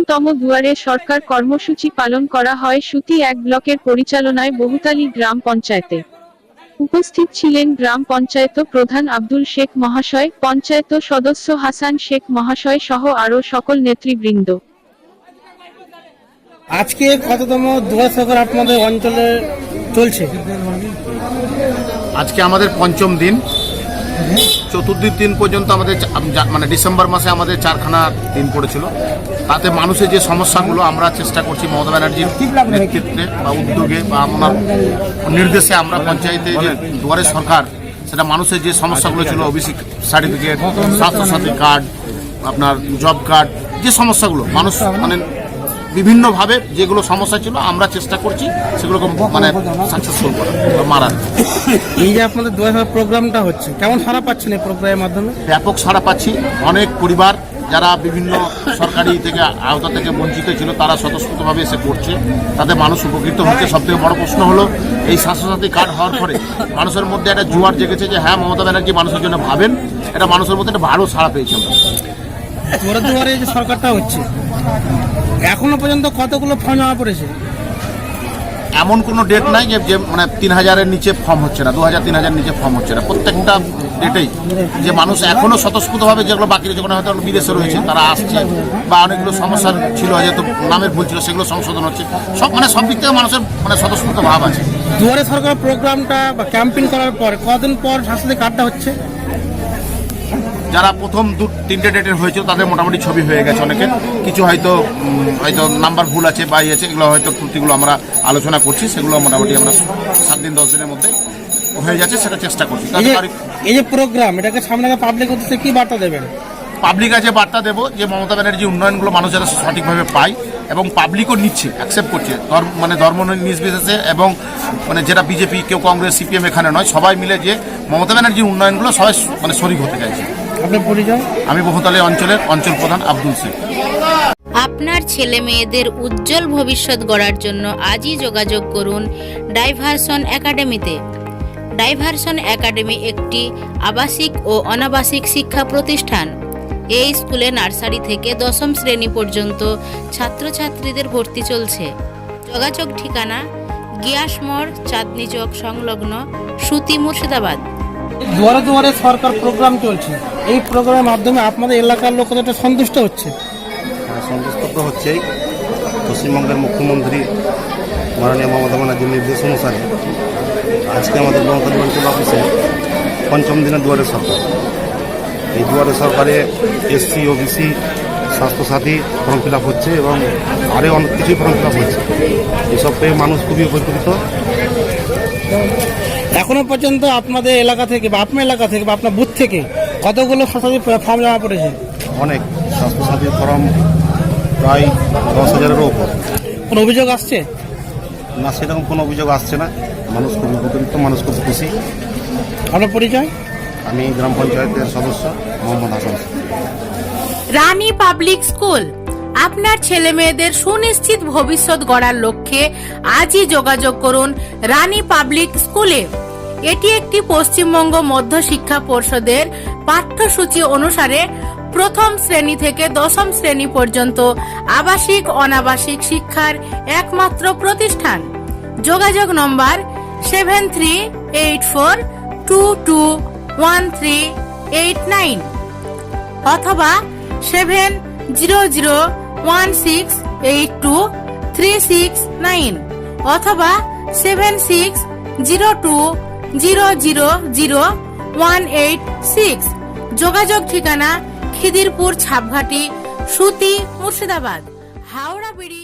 পঞ্চমতম দুয়ারে সরকার কর্মসূচি পালন করা হয় সুতি 1 ব্লকের পরিচালনায় বহুতালী গ্রাম পঞ্চায়েতে। উপস্থিত ছিলেন গ্রাম পঞ্চায়েত প্রধান আব্দুল শেখ মহাশয়, পঞ্চায়েত সদস্য হাসান শেখ মহাশয় সহ আরও সকল নেতৃবৃন্দ। আজকে কততম দুয়ারে সরকার আপনাদের অঞ্চলে চলছে? আজকে আমাদের পঞ্চম দিন। চতুর্দিন দিন পর্যন্ত আমাদের মানে ডিসেম্বর মাসে আমাদের 4খানা দিন পড়েছিল। তাতে মানুষের যে সমস্যাগুলো আমরা চেষ্টা করছি মমতা ব্যানার্জির নেতৃত্বে বা উদ্যোগে বা আমার নির্দেশে আমরা পঞ্চায়েতে যে দুয়ারে সরকার, সেটা মানুষের যে সমস্যাগুলো ছিল, ওবিসি সার্টিফিকেট, স্বাস্থ্যসাথী কার্ড, আপনার জব কার্ড, যে সমস্যাগুলো মানুষ মানে বিভিন্নভাবে যেগুলো সমস্যা ছিল আমরা চেষ্টা করছি সেগুলোকে মানে সাকসেসফুল করা মারার। এই যে আপনাদের দুয়ারে সরকার প্রোগ্রামটা হচ্ছে, কেমন সাড়া পাচ্ছেন এই প্রোগ্রামের মাধ্যমে? ব্যাপক সাড়া পাচ্ছি। অনেক পরিবার যারা বিভিন্ন সরকারি থেকে আওতা থেকে বঞ্চিত ছিল তারা স্বতঃস্ফূর্তভাবে এসে করছে, তাতে মানুষ উপকৃত হচ্ছে। সবথেকে বড় প্রশ্ন হলো এই স্বাস্থ্যসাথী কার্ড হওয়ার পরে মানুষের মধ্যে একটা জোয়ার জেগেছে যে হ্যাঁ মমতা ব্যানার্জি মানুষের জন্য ভাবেন। এটা মানুষের মধ্যে একটা ভালো সাড়া পেয়েছে। আমরা দুয়ারে যে সরকারটা হচ্ছে এখনো পর্যন্ত কতগুলো ফর্ম জমা পড়েছে? এমন কোনো ডেট নাই যে মানে 3000-এর নিচে ফর্ম হচ্ছে না, 2000-3000 নিচে ফর্ম হচ্ছে না। প্রত্যেকটা ডেটেই যে মানুষ এখনো স্বতঃস্ফূর্তভাবে যেগুলো বাকি যেগুলো হয়তো বিদেশে রয়েছে তারা আসছে, বা অনেকগুলো সমস্যা ছিল হয়তো নামের ভুল ছিল সেগুলো সংশোধন হচ্ছে। সব মানে সব দিক থেকে মানুষের মানে স্বতঃস্ফূর্ত ভাব আছে। দুয়ারে সরকার প্রোগ্রামটা বা ক্যাম্পেইন করার পর কদিন পর স্বাস্থ্যসাথী কার্ডটা হচ্ছে? যারা প্রথম 2-3টে ডেটের হয়েছিল তাদের মোটামুটি ছবি হয়ে গেছে। অনেকের কিছু হয়তো নাম্বার ভুল আছে বা আছে, এগুলো হয়তো ত্রুটিগুলো আমরা আলোচনা করছি, সেগুলো মোটামুটি আমরা 7-10 দিনের মধ্যে হয়ে যাচ্ছে, সেটা চেষ্টা করছি। এই যে প্রোগ্রাম, এটাকে সামনে পাবলিক উদ্দেশ্যে কি বার্তা দেবেন? পাবলিক কাছে বার্তা দেবো যে মমতা ব্যানার্জি উন্নয়নগুলো মানুষ যারা সঠিকভাবে পায় এবং পাবলিকও নিচ্ছে, অ্যাকসেপ্ট করছে, ধর্ম নির্বিশেষে, এবং মানে যেটা বিজেপি, কেউ কংগ্রেস, সিপিএম এখানে নয়, সবাই মিলে যে মমতা ব্যানার্জির উন্নয়নগুলো সবাই মানে শরিক হতে চাইছে। আপনার পরিচয়? আমি বহুতালী অঞ্চলের অঞ্চল প্রধান আব্দুল শেখ। আপনার ছেলে মেয়েদের উজ্জ্বল ভবিষ্যৎ গড়ার জন্য আজই যোগাযোগ করুন ডাইভারশন একাডেমিতে। ডাইভারশন একাডেমি একটি আবাসিক ও অনাবাসিক শিক্ষা প্রতিষ্ঠান। এই স্কুলে নার্সারি থেকে 10ম শ্রেণী পর্যন্ত ছাত্রছাত্রীদের ভর্তি চলছে। যোগাযোগ ঠিকানা গিয়াসমোড়, চাঁদনি চক সংলগ্ন, সুতি, মুর্শিদাবাদ। দুয়ারে দুয়ারে সরকার প্রোগ্রাম চলছে, এই প্রোগ্রামের মাধ্যমে আপনাদের এলাকার লোক কতটা সন্তুষ্ট হচ্ছে? সন্তুষ্ট তো হচ্ছেই। পশ্চিমবঙ্গের মুখ্যমন্ত্রী মাননীয় মমতা ব্যানার্জির নির্দেশ অনুসারে আজকে আমাদের বহুতালী অঞ্চল অফিসে পঞ্চম দিনের দুয়ারে সরকার। এই দুয়ারে সরকারে SC, OBC, Swasthyasathi form fill up হচ্ছে এবং আরও অনেক কিছুই ফর্ম ফিল আপ হচ্ছে। এসব পেয়ে মানুষ খুবই উপকৃত। এখনো পর্যন্ত আপনাদের এলাকা থেকে বা আপনার এলাকা থেকে বা আপনার বুথ থেকে কতগুলো স্বাস্থ্যসাথী ফর্ম জমা পড়েছে? অনেক স্বাস্থ্যসাথী ফর্ম প্রায় 10,000-এরও ওপর। কোনো অভিযোগ আসছে না? সেরকম কোনো অভিযোগ আসছে না। মানুষ খুব উপকৃত, মানুষ খুব খুশি। আপনার পরিচয়? আমি গ্রাম পঞ্চায়েতের সদস্য মোহাম্মদ হাসান। রানী পাবলিক স্কুল আপনার ছেলে মেয়েদের সুনিশ্চিত ভবিষ্যৎ গড়ার লক্ষ্যে আজই যোগাযোগ করুন রানী পাবলিক স্কুলে। এটি একটি পশ্চিমবঙ্গ মধ্য শিক্ষা পর্ষদের পাঠ্যসূচি অনুসারে 1ম শ্রেণী থেকে 10ম শ্রেণী পর্যন্ত আবাসিক অনাবাসিক শিক্ষার একমাত্র প্রতিষ্ঠান। যোগাযোগ নম্বর 7384221389 অথবা 7001682369 অথবা 7602000186। যোগাযোগ ঠিকানা খিদিরপুর, ছাপঘাটি, সুতি, মুর্শিদাবাদ, হাওড়া বিড়ি।